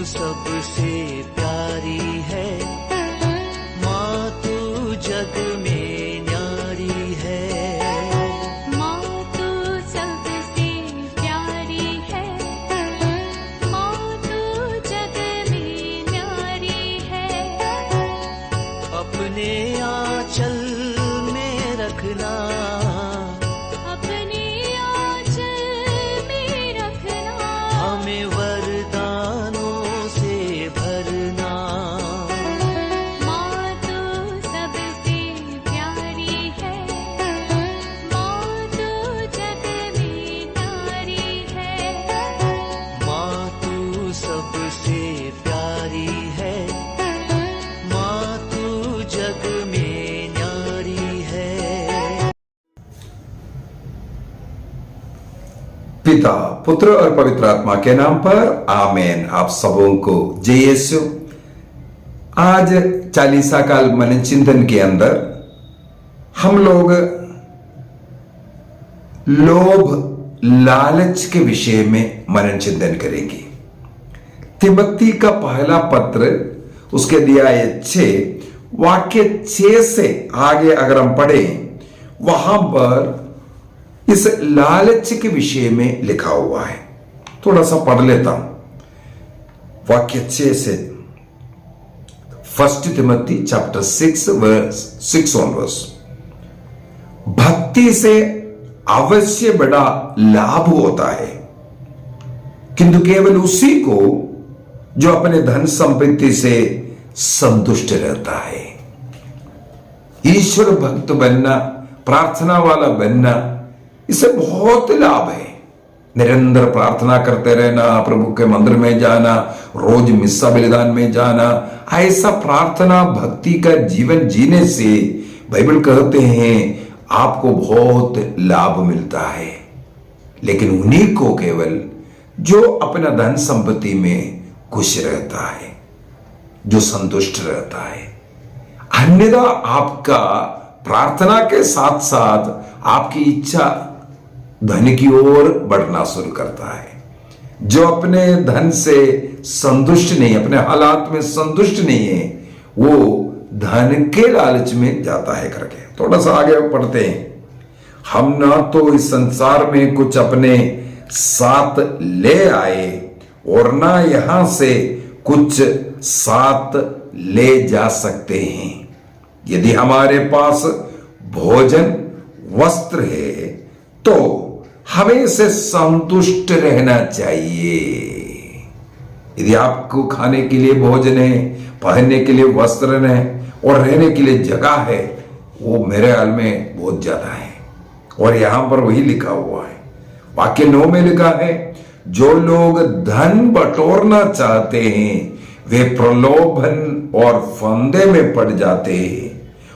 सबसे प्यारी है, माँ तू जग में न्यारी है। माँ तू सबसे प्यारी है, माँ तू जग में न्यारी है। अपने आंचल में रखना, अपने आंचल में रखना, हमें वरदानों से भरना। माँ तू सबसे प्यारी है, माँ तू जग में न्यारी है। माँ तू सबसे प्यारी है, माँ तू जग में न्यारी है। पिता, पुत्र और पवित्र आत्मा के नाम पर आमेन। आप सबों को जय यीशु। आज चालीसा काल मन चिंतन के अंदर हम लोग लोभ लालच के विषय में मनन चिंतन करेंगे। तिमोथी का पहला पत्र उसके अध्याय 6 वाक्य 6 से आगे अगर हम पढ़ें, वहां पर इस लालच के विषय में लिखा हुआ है। थोड़ा सा पढ़ लेता हूं वाक्य 6 से। 1 तिमोथी चैप्टर 6 वर्स 6 ऑनवर्स। भक्ति से अवश्य बड़ा लाभ होता है, किंतु केवल उसी को जो अपने धन संपत्ति से संतुष्ट रहता है। ईश्वर भक्त बनना, प्रार्थना वाला बनना, इससे बहुत लाभ है। निरंतर प्रार्थना करते रहना, प्रभु के मंदिर में जाना, रोज मिस्सा बलिदान में जाना, ऐसा प्रार्थना भक्ति का जीवन जीने से बाइबल कहते हैं आपको बहुत लाभ मिलता है। लेकिन उन्हीं को केवल जो अपना धन संपत्ति में खुश रहता है, जो संतुष्ट रहता है। अन्यथा आपका प्रार्थना के साथ साथ आपकी इच्छा धन की ओर बढ़ना शुरू करता है। जो अपने धन से संतुष्ट नहीं, अपने हालात में संतुष्ट नहीं है, वो धन के लालच में जाता है करके। थोड़ा सा आगे पढ़ते हैं। हम ना तो इस संसार में कुछ अपने साथ ले आए और ना यहां से कुछ साथ ले जा सकते हैं। यदि हमारे पास भोजन वस्त्र है तो हमें से संतुष्ट रहना चाहिए। यदि आपको खाने के लिए भोजन है, पहनने के लिए वस्त्र है और रहने के लिए जगह है, वो मेरे हाल में बहुत ज्यादा है। और यहां पर वही लिखा हुआ है, वाक्य 9 में लिखा है, जो लोग धन बटोरना चाहते हैं वे प्रलोभन और फंदे में पड़ जाते हैं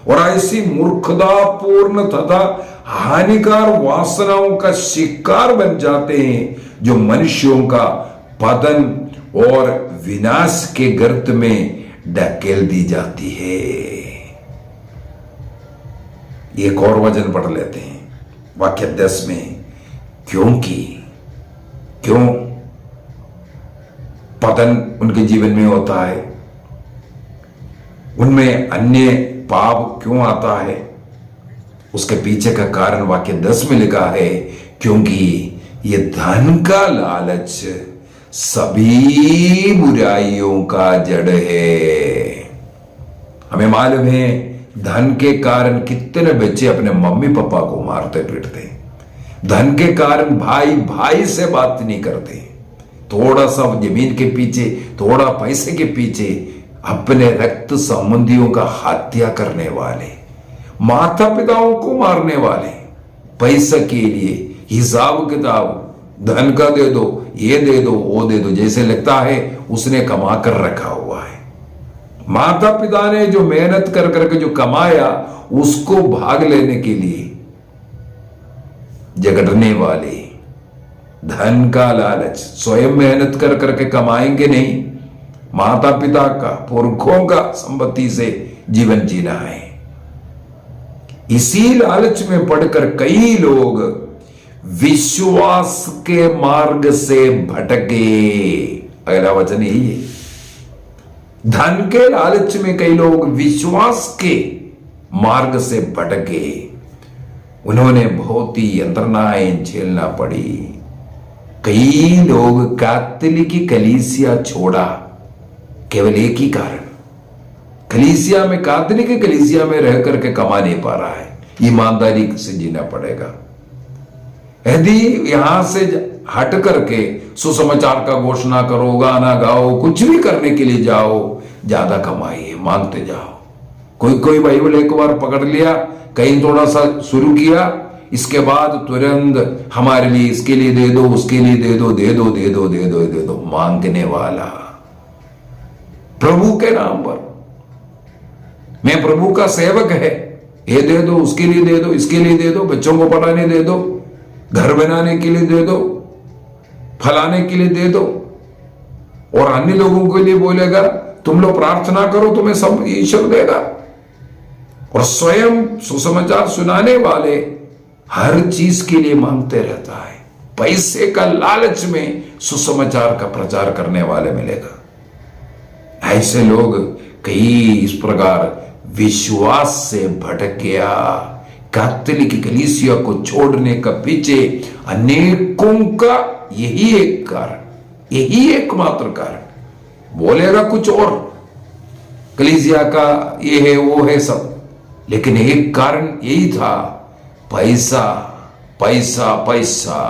और ऐसी मूर्खतापूर्ण तथा हानिकार वासनाओं का शिकार बन जाते हैं जो मनुष्यों का पतन और विनाश के गर्त में ढकेल दी जाती है। एक और वचन पढ़ लेते हैं वाक्य 10 में। क्यों पतन उनके जीवन में होता है, उनमें अन्य पाप क्यों आता है, उसके पीछे का कारण वाक्य 10 में लिखा है, क्योंकि ये धन का लालच सभी बुराइयों का जड़ है। हमें मालूम है धन के कारण कितने बच्चे अपने मम्मी पापा को मारते पीटते। धन के कारण भाई भाई से बात नहीं करते। थोड़ा सा जमीन के पीछे, थोड़ा पैसे के पीछे अपने रक्त संबंधियों का हत्या करने वाले, माता पिताओं को मारने वाले, पैसा के लिए हिसाब किताब, धन का दे दो, ये दे दो, वो दे दो, जैसे लगता है उसने कमा कर रखा हुआ है। माता पिता ने जो मेहनत कर करके जो कमाया उसको भाग लेने के लिए झगड़ने वाले, धन का लालच, स्वयं मेहनत कर करके कमाएंगे नहीं, माता पिता का, पुरखों का संपत्ति से जीवन जीना है। इसी लालच में पड़कर कई लोग विश्वास के मार्ग से भटके। अगला वचन यही है। धन के लालच में कई लोग विश्वास के मार्ग से भटक गए। उन्होंने बहुत ही यंत्रणाएं झेलना पड़ी। कई लोग कैथोलिक कलीसिया छोड़ा केवल एक ही कारण, कलीसिया में, कैथोलिक कलीसिया में रह करके कमा नहीं पा रहा है। ईमानदारी से जीना पड़ेगा। यदि यहां से हट करके सुसमाचार का घोषणा करो, गाना गाओ, कुछ भी करने के लिए जाओ, ज्यादा कमाइए, मांगते जाओ। कोई बाइबल एक बार पकड़ लिया, कहीं थोड़ा सा शुरू किया, इसके बाद तुरंत हमारे लिए इसके लिए दे दो, उसके लिए दे दो, दे दो, दे दो, दे दो, दे दो, मांगने वाला। प्रभु के नाम पर मैं प्रभु का सेवक है, ये दे दो, उसके लिए दे दो, इसके लिए दे दो, बच्चों को पढ़ाने दे दो, घर बनाने के लिए दे दो, फलाने के लिए दे दो, और अन्य लोगों के लिए बोलेगा तुम लोग प्रार्थना करो, तुम्हें सब ईश्वर देगा। और स्वयं सुसमाचार सुनाने वाले हर चीज के लिए मांगते रहता है। पैसे का लालच में सुसमाचार का प्रचार करने वाले मिलेगा। ऐसे लोग कई इस प्रकार विश्वास से भटक गया। कैथोलिक कलीसिया को छोड़ने का पीछे अनेकों का यही एक कारण, यही एकमात्र कारण। बोलेगा कुछ और, कलीसिया का ये है वो है सब, लेकिन एक कारण यही था, पैसा पैसा पैसा।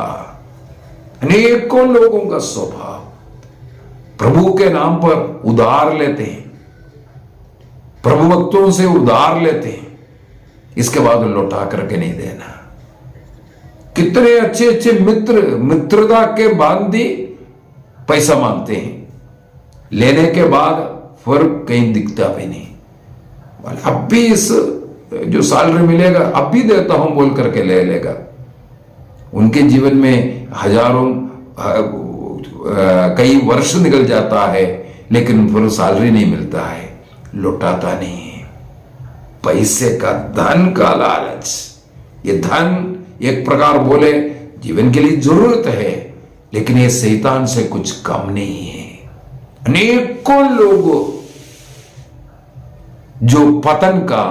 अनेकों लोगों का स्वभाव प्रभु के नाम पर उधार लेते हैं, प्रभु भक्तों से उधार लेते हैं, इसके बाद लौटा करके नहीं देना। कितने अच्छे अच्छे मित्रता के बांधी पैसा मांगते हैं, लेने के बाद फर्क कहीं दिखता भी नहीं। अब भी इस जो सैलरी मिलेगा अब भी देता हूं बोल करके ले लेगा। उनके जीवन में हजारों कई वर्ष निकल जाता है, लेकिन फिर सैलरी नहीं मिलता है, लौटाता नहीं है। पैसे का, धन का लालच। ये धन एक प्रकार बोले जीवन के लिए जरूरत है, लेकिन ये शैतान से कुछ कम नहीं है। अनेकों लोग जो पतन का,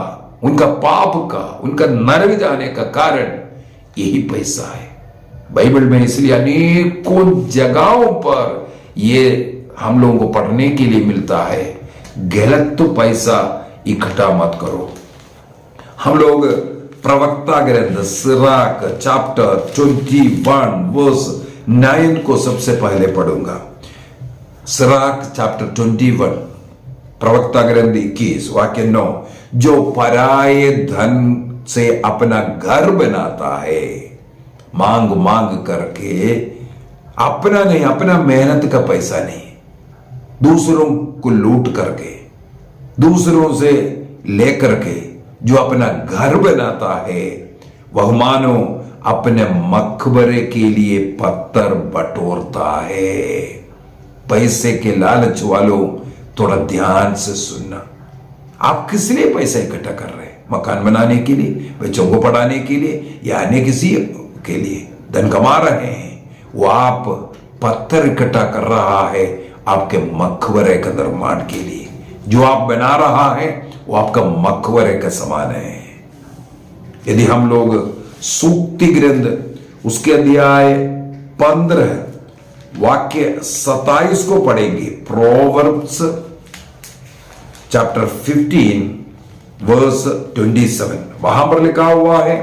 उनका पाप का, उनका नरक जाने का कारण यही पैसा है। बाइबल में इसलिए अनेकों जगहों पर ये हम लोगों को पढ़ने के लिए मिलता है, गलत तो पैसा इकट्ठा मत करो। हम लोग प्रवक्ता ग्रंथ सिराक चैप्टर 21 वर्स 9 को सबसे पहले पढ़ूंगा। सिराक चैप्टर 21, प्रवक्ता ग्रंथ 21 वाक्य 9। जो पराये धन से अपना घर बनाता है, मांग मांग करके, अपना नहीं, अपना मेहनत का पैसा नहीं, दूसरों को लूट करके, दूसरों से लेकर के जो अपना घर बनाता है, वह मानो अपने मकबरे के लिए पत्थर बटोरता है। पैसे के लालच वालों थोड़ा ध्यान से सुनना। आप किस लिए पैसा इकट्ठा कर रहे हैं? मकान बनाने के लिए, बच्चों को पढ़ाने के लिए, या अन्य किसी के लिए धन कमा रहे हैं? वो आप पत्थर इकट्ठा कर रहा है आपके मकबरे का निर्माण के लिए। जो आप बना रहा है वो आपका मकबरे का समान है। यदि हम लोग सूक्ति ग्रंथ उसके अध्याय 15 वाक्य 27 को पढ़ेंगे, प्रोवर्ब्स चैप्टर 15 वर्स 27, वहां पर लिखा हुआ है,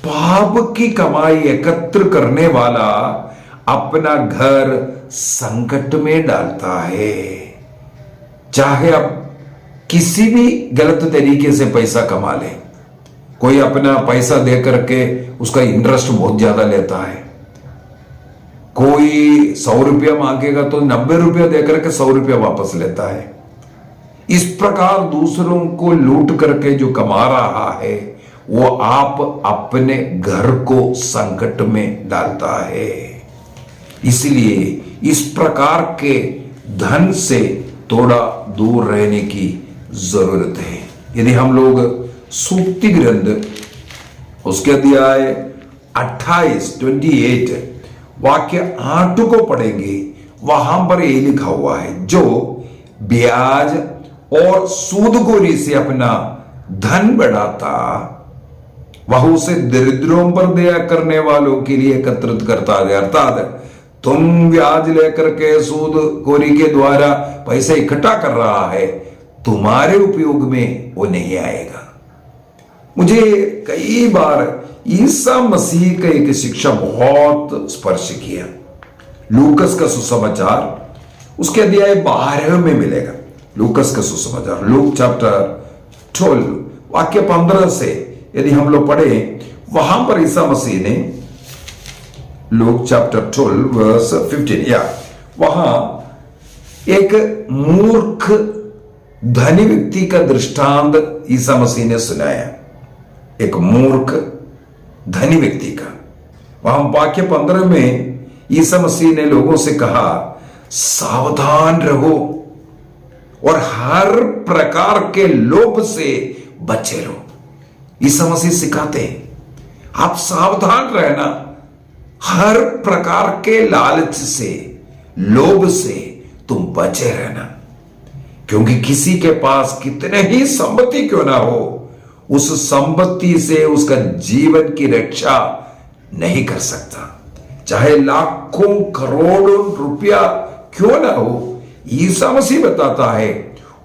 पाप की कमाई एकत्र करने वाला अपना घर संकट में डालता है। चाहे आप किसी भी गलत तरीके से पैसा कमा ले, कोई अपना पैसा दे करके उसका इंटरेस्ट बहुत ज्यादा लेता है। कोई 100 रुपया मांगेगा तो 90 रुपया देकर के 100 रुपया वापस लेता है। इस प्रकार दूसरों को लूट करके जो कमा रहा है वो आप अपने घर को संकट में डालता है। इसलिए इस प्रकार के धन से थोड़ा दूर रहने की जरूरत है। यदि हम लोग सूक्ति ग्रंथ उसके अध्याय 28 वाक्य 8 को पढ़ेंगे, वहां पर ये लिखा हुआ है, जो ब्याज और सूदखोरी से अपना धन बढ़ाता वह उसे दरिद्रों पर दया करने वालों के लिए एकत्रित करता है। अर्थात तुम ब्याज लेकर के सूदखोरी के द्वारा पैसा इकट्ठा कर रहा है, तुम्हारे उपयोग में वो नहीं आएगा। मुझे कई बार ईसा मसीह का एक शिक्षा बहुत स्पर्श किया। लूकस का सुसमाचार उसके अध्याय 12 में मिलेगा। लूकस का सुसमाचार, लूक चैप्टर 12 वाक्य 15 से यदि हम लोग पढ़े, वहां पर ईसा मसीह ने लूक चैप्टर 12 वर्स 15 वहां एक मूर्ख धनी व्यक्ति का दृष्टांत ईसा मसीह ने सुनाया। एक मूर्ख धनी व्यक्ति का, वहां वाक्य 15 में ईसा मसीह ने लोगों से कहा, सावधान रहो और हर प्रकार के लोभ से बचे रहो। ईसा मसीह सिखाते हैं, आप सावधान रहना, हर प्रकार के लालच से, लोभ से तुम बचे रहना, क्योंकि किसी के पास कितने ही संपत्ति क्यों ना हो, उस संपत्ति से उसका जीवन की रक्षा नहीं कर सकता। चाहे लाखों करोड़ों रुपया क्यों ना हो, ईसा मसीह बताता है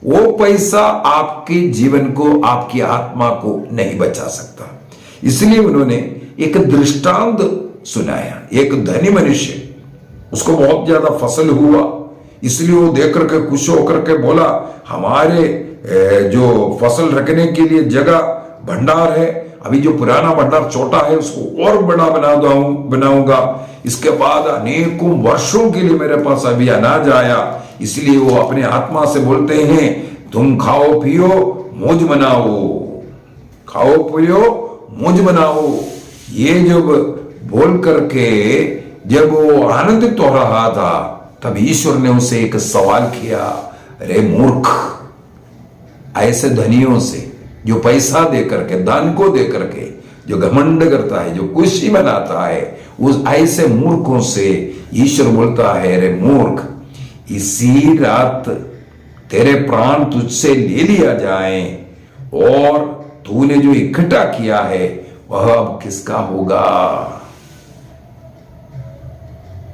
वो पैसा आपके जीवन को, आपकी आत्मा को नहीं बचा सकता। इसलिए उन्होंने एक दृष्टांत सुनाया। एक धनी मनुष्य, उसको बहुत ज्यादा फसल हुआ, इसलिए वो देख करके खुश होकर के बोला, हमारे जो फसल रखने के लिए जगह भंडार है, अभी जो पुराना भंडार छोटा है उसको और बड़ा बनाऊंगा, इसके बाद अनेकों वर्षों के लिए मेरे पास अभी अनाज आया। इसलिए वो अपने आत्मा से बोलते हैं, तुम खाओ पियो मौज मनाओ, खाओ पियो मौज मनाओ। ये जब बोल करके जब वो आनंदित हो रहा था, तब ईश्वर ने उसे एक सवाल किया, अरे मूर्ख, ऐसे धनियों से जो पैसा दे करके, धन को दे करके जो घमंड करता है, जो खुशी मनाता है, उस ऐसे मूर्खों से ईश्वर बोलता है, अरे मूर्ख, इसी रात तेरे प्राण तुझसे ले लिया जाए और तूने जो इकट्ठा किया है वह अब किसका होगा।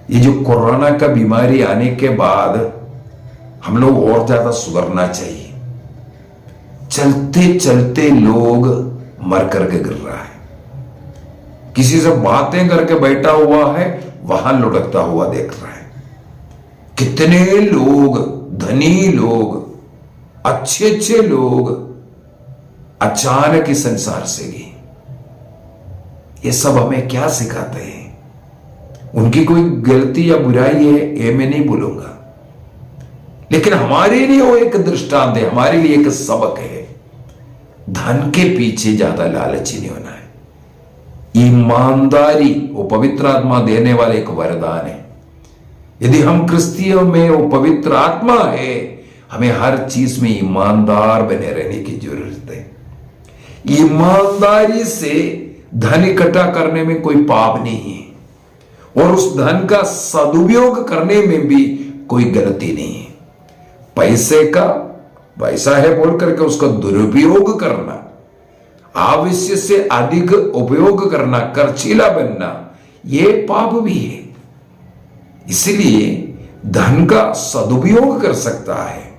ये जो कोरोना का बीमारी आने के बाद हम लोग और ज्यादा सुधरना चाहिए। चलते चलते लोग मर करके गिर रहा है, किसी से बातें करके बैठा हुआ है, वहां लुढ़कता हुआ देख रहा है। कितने लोग, धनी लोग, अच्छे अच्छे लोग अचानक इस संसार से गए। ये सब हमें क्या सिखाते हैं? उनकी कोई गलती या बुराई है ये मैं नहीं बोलूंगा, लेकिन हमारे लिए वो एक दृष्टांत है, हमारे लिए एक सबक है। धन के पीछे ज्यादा लालची नहीं होना है। ईमानदारी वो पवित्र आत्मा देने वाला एक वरदान है। यदि हम क्रिस्तियों में वो पवित्र आत्मा है, हमें हर चीज में ईमानदार बने रहने की जरूरत है। ईमानदारी से धन इकट्ठा करने में कोई पाप नहीं है और उस धन का सदुपयोग करने में भी कोई गलती नहीं है। पैसे का पैसा है बोल करके उसका दुरुपयोग करना, आवश्यक से अधिक उपयोग करना, खर्चीला बनना, ये पाप भी है। इसलिए धन का सदुपयोग कर सकता है।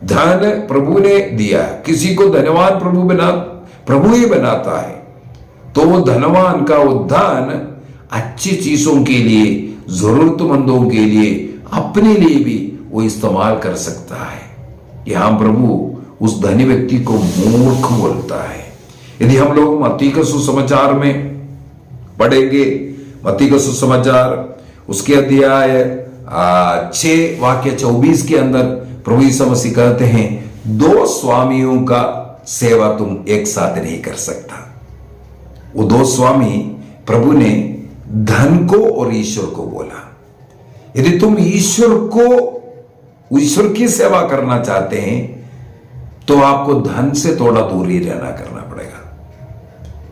धन प्रभु ने दिया, किसी को धनवान प्रभु ही बनाता है, तो वो धनवान का वो धन अच्छी चीजों के लिए, जरूरतमंदों के लिए, अपने लिए भी वो इस्तेमाल कर सकता है। यहां प्रभु उस धनी व्यक्ति को मूर्ख बोलता है। यदि हम लोग मत्ती का सुसमाचार में पढ़ेंगे, मत्ती का सुसमाचार उसके अध्याय 6 वाक्य 24 के अंदर प्रभु यीशु मसीह कहते हैं, 2 स्वामियों का सेवा तुम एक साथ नहीं कर सकता। वो 2 स्वामी प्रभु ने धन को और ईश्वर को बोला। यदि तुम ईश्वर की सेवा करना चाहते हैं तो आपको धन से थोड़ा दूरी रहना करना पड़ेगा।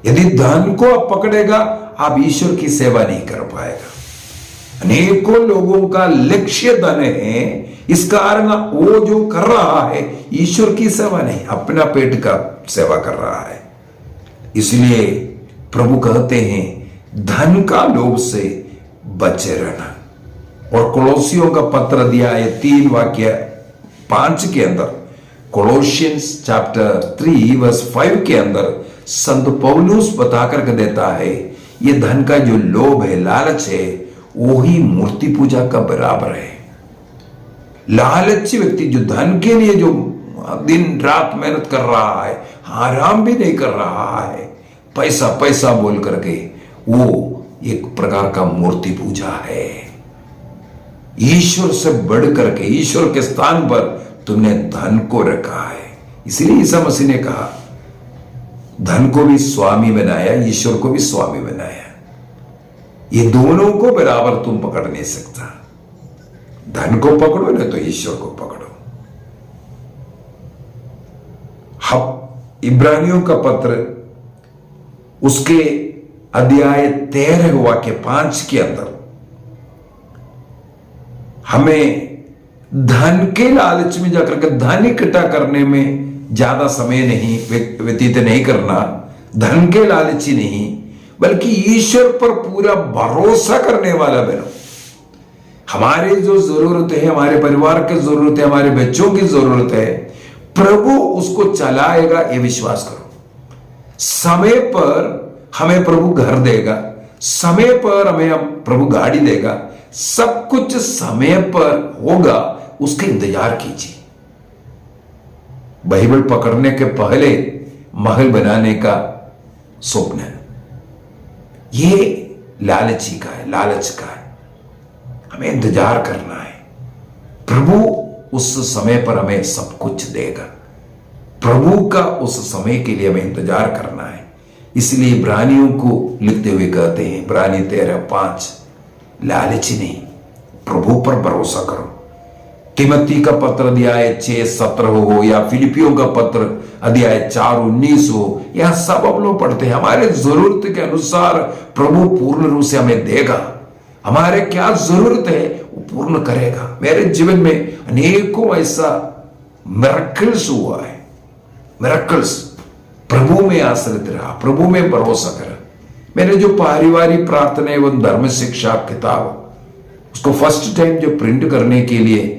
यदि धन को आप पकड़ेगा, आप ईश्वर की सेवा नहीं कर पाएगा। अनेकों लोगों का लक्ष्य धन है, इस कारण वो जो कर रहा है ईश्वर की सेवा नहीं, अपना पेट का सेवा कर रहा है। इसलिए प्रभु कहते हैं धन का लोभ से बचे रहना। और कोलोसियों का पत्र अध्याय 3 वाक्य 5 के अंदर, कोलोशियंस चैप्टर 3 वर्स 5 के अंदर संत पौलुस बता करके देता है ये धन का जो लोभ है, लालच है, वो ही मूर्ति पूजा का बराबर है। लालची व्यक्ति जो धन के लिए जो दिन रात मेहनत कर रहा है, आराम भी नहीं कर रहा है, पैसा पैसा बोल करके, वो एक प्रकार का मूर्ति पूजा है। ईश्वर से बढ़ करके, ईश्वर के स्थान पर तुमने धन को रखा है। इसलिए ईसा मसीह ने कहा धन को भी स्वामी बनाया, ईश्वर को भी स्वामी बनाया। ये दोनों को बराबर तुम पकड़ नहीं सकता। धन को पकड़ो ना तो ईश्वर को पकड़ो। हम इब्रानियों का पत्र उसके अध्याय 13 वाक्य 5 के अंदर हमें धन के लालच में जाकर के धन इकट्ठा करने में ज्यादा समय नहीं व्यतीत नहीं करना, धन के लालची नहीं, बल्कि ईश्वर पर पूरा भरोसा करने वाला बनो। हमारी जो जरूरत है, हमारे परिवार की जरूरत है, हमारे बच्चों की जरूरत है, प्रभु उसको चलाएगा, ये विश्वास करो। समय पर हमें प्रभु घर देगा, समय पर हमें प्रभु गाड़ी देगा, सब कुछ समय पर होगा, उसका इंतजार कीजिए। बाइबल पकड़ने के पहले महल बनाने का स्वप्न ये लालची का है, लालच का है। हमें इंतजार करना है, प्रभु उस समय पर हमें सब कुछ देगा। प्रभु का उस समय के लिए हमें इंतजार करना है। इसलिए इब्रानियों को लिखते हुए कहते हैं, इब्रानी 13:5, लालची नहीं, प्रभु पर भरोसा करो। तिमोथी का पत्र अध्याय 6:17 हो या फिलिपियों का पत्र अध्याय 4:19 हो, यह सब हम लोग पढ़ते हैं। हमारे जरूरत के अनुसार प्रभु पूर्ण रूप से हमें देगा। हमारे क्या जरूरत है वो पूर्ण करेगा। मेरे जीवन में अनेकों ऐसा मिरेकल्स हुआ है, मिरेकल्स। प्रभु में आश्रित रहा, प्रभु में भरोसा करा। मैंने जो पारिवारिक प्रार्थना एवं धर्म शिक्षा किताब उसको फर्स्ट टाइम जो प्रिंट करने के लिए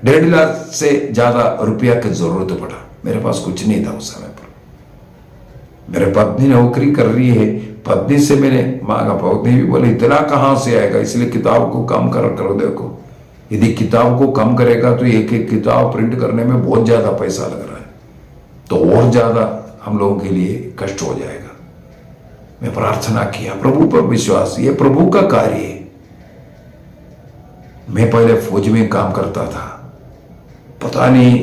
1.5 लाख से ज्यादा रुपया की जरूरत पड़ा। मेरे पास कुछ नहीं था उस समय पर। मेरे पत्नी नौकरी कर रही है, पत्नी से मैंने मांगा, पत्नी भी बोले इतना कहां से आएगा, इसलिए किताब को कम करो। देखो यदि किताब को कम करेगा तो एक एक किताब प्रिंट करने में बहुत ज्यादा पैसा लग रहा है, तो और ज्यादा हम लोगों के लिए कष्ट हो जाएगा। मैं प्रार्थना किया, प्रभु पर विश्वास, ये प्रभु का कार्य है। मैं पहले फौज में काम करता था, पता नहीं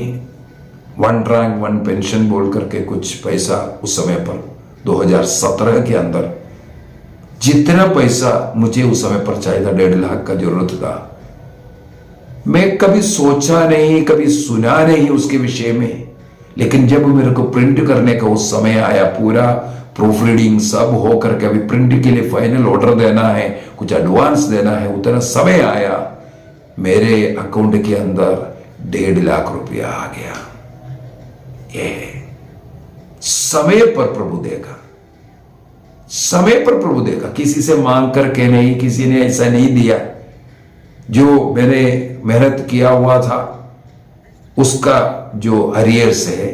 1 रैंक 1 पेंशन बोल करके कुछ पैसा उस समय पर 2017 के अंदर जितना पैसा मुझे उस समय पर चाहिए था, 1.5 लाख का जरूरत था। मैं कभी सोचा नहीं, कभी सुना नहीं उसके विषय में, लेकिन जब मेरे को प्रिंट करने का उस समय आया, पूरा प्रूफ रीडिंग सब हो करके अभी प्रिंट के लिए फाइनल ऑर्डर देना है, कुछ एडवांस देना है, उतना समय आया, मेरे अकाउंट के अंदर 1.5 लाख रुपया आ गया। ये समय पर प्रभु देगा, समय पर प्रभु देगा। किसी से मांग करके नहीं, किसी ने ऐसा नहीं दिया। जो मैंने मेहनत किया हुआ था उसका जो अरियर्स है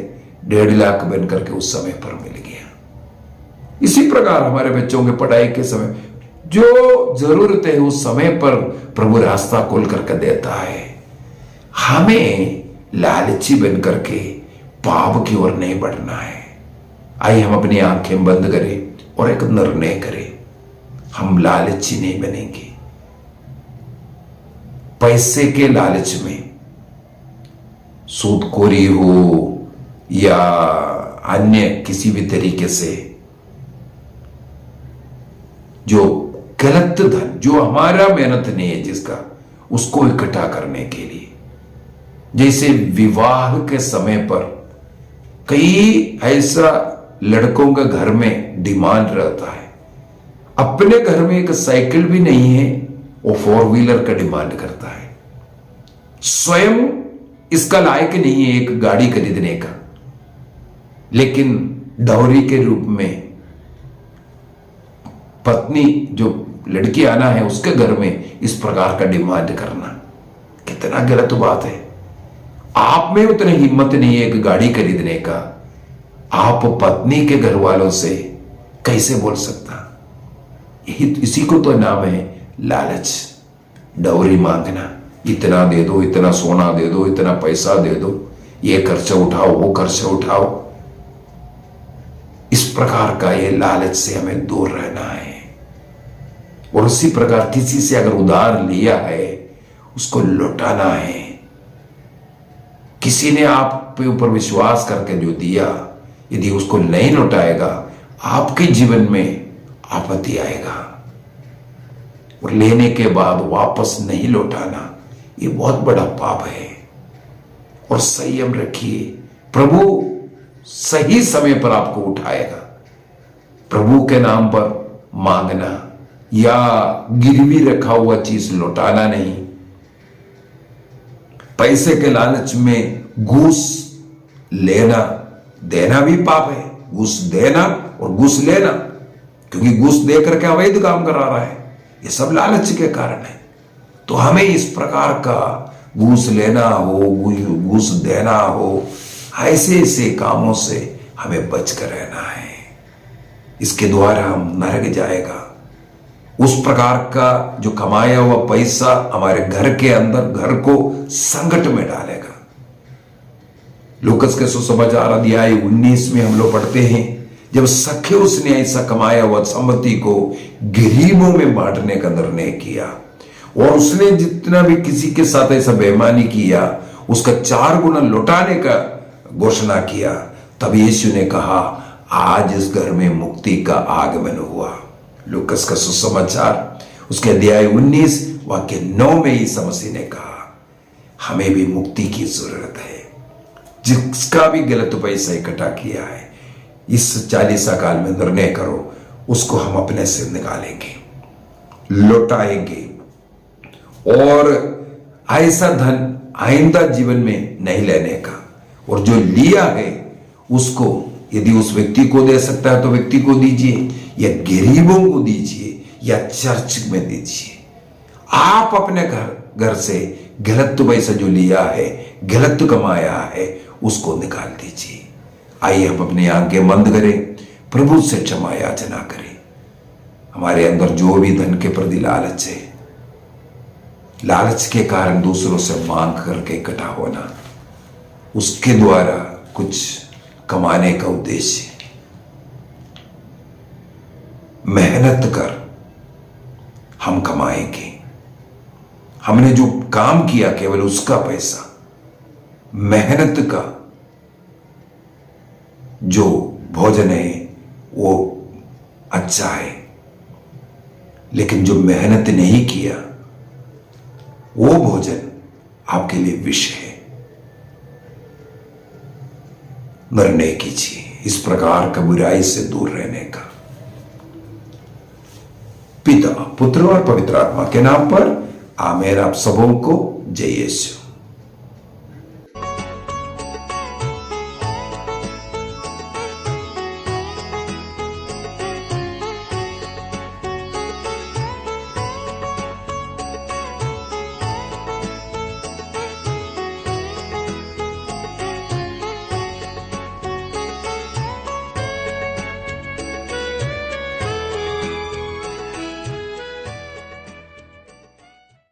1.5 लाख बन करके उस समय पर मिल गया। इसी प्रकार हमारे बच्चों के पढ़ाई के समय जो जरूरत है उस समय पर प्रभु रास्ता खोल करके देता है। हमें लालची बन करके पाप की ओर नहीं बढ़ना है। आइए हम अपनी आंखें बंद करें और एक निर्णय करें, हम लालची नहीं बनेंगे। पैसे के लालच में सूदखोरी हो या अन्य किसी भी तरीके से जो गलत धन, जो हमारा मेहनत नहीं है जिसका, उसको इकट्ठा करने के लिए, जैसे विवाह के समय पर कई ऐसा लड़कों के घर में डिमांड रहता है, अपने घर में एक साइकिल भी नहीं है वो 4 व्हीलर का डिमांड करता है, स्वयं इसका लायक नहीं है एक गाड़ी खरीदने का, लेकिन डॉरी के रूप में पत्नी जो लड़की आना है उसके घर में इस प्रकार का डिमांड करना कितना गलत बात है। आप में उतनी हिम्मत नहीं है एक गाड़ी खरीदने का, आप पत्नी के घर वालों से कैसे बोल सकता? इसी को तो नाम है लालच, डौरी मांगना। इतना दे दो, इतना सोना दे दो, इतना पैसा दे दो, ये खर्चा उठाओ, वो खर्चा उठाओ। इस प्रकार का ये लालच से हमें दूर रहना है। और उसी प्रकार किसी से अगर उधार लिया है उसको लौटाना है। किसी ने आप पे ऊपर विश्वास करके जो दिया, यदि उसको नहीं लौटाएगा आपके जीवन में आपत्ति आएगा। और लेने के बाद वापस नहीं लौटाना ये बहुत बड़ा पाप है। और संयम रखिए, प्रभु सही समय पर आपको उठाएगा। प्रभु के नाम पर मांगना या गिरवी रखा हुआ चीज लौटाना नहीं। पैसे के लालच में घूस लेना देना भी पाप है। घूस देना और घूस लेना, क्योंकि घूस दे करके अवैध काम करा रहा है, ये सब लालच के कारण है। तो हमें इस प्रकार का घूस लेना हो, घूस देना हो, ऐसे ऐसे कामों से हमें बच कर रहना है। इसके द्वारा हम नरक जाएगा। उस प्रकार का जो कमाया हुआ पैसा हमारे घर के अंदर घर को संकट में डालेगा। लूकस के सुसमाचार अध्याय 19 में हम लोग पढ़ते हैं, जब सखेउस ने ऐसा कमाया हुआ संपत्ति को गरीबों में बांटने का निर्णय किया और उसने जितना भी किसी के साथ ऐसा बेईमानी किया उसका 4 गुना लौटाने का घोषणा किया, तब यीशु ने कहा आज इस घर में मुक्ति का आगमन हुआ। लूकस का सुसमाचार उसके अध्याय 19 वाक्य 9 में यीशु मसीह ने कहा हमें भी मुक्ति की जरूरत है। जिसका भी गलत पैसा इकट्ठा किया है इस 40 काल में निर्णय करो, उसको हम अपने से निकालेंगे, लौटाएंगे और ऐसा धन आइंदा जीवन में नहीं लेने का। और जो लिया है उसको यदि उस व्यक्ति को दे सकता है तो व्यक्ति को दीजिए, या गरीबों को दीजिए, या चर्च में दीजिए। आप अपने घर से गलत पैसा जो लिया है, गलत कमाया है, उसको निकाल दीजिए। आइए हम अपनी आंखें बंद करें, प्रभु से क्षमा याचना करें। हमारे अंदर जो भी धन के प्रति लालच है, लालच के कारण दूसरों से मांग करके इकट्ठा होना, उसके द्वारा कुछ कमाने का उद्देश्य, मेहनत कर हम कमाएंगे। हमने जो काम किया केवल उसका पैसा, मेहनत का जो भोजन है वो अच्छा है, लेकिन जो मेहनत नहीं किया वो भोजन आपके लिए विष है। निर्णय कीजिए इस प्रकार का बुराई से दूर रहने का। पिता, पुत्र और पवित्र आत्मा के नाम पर आमेन। आप सबों को जय यीशु।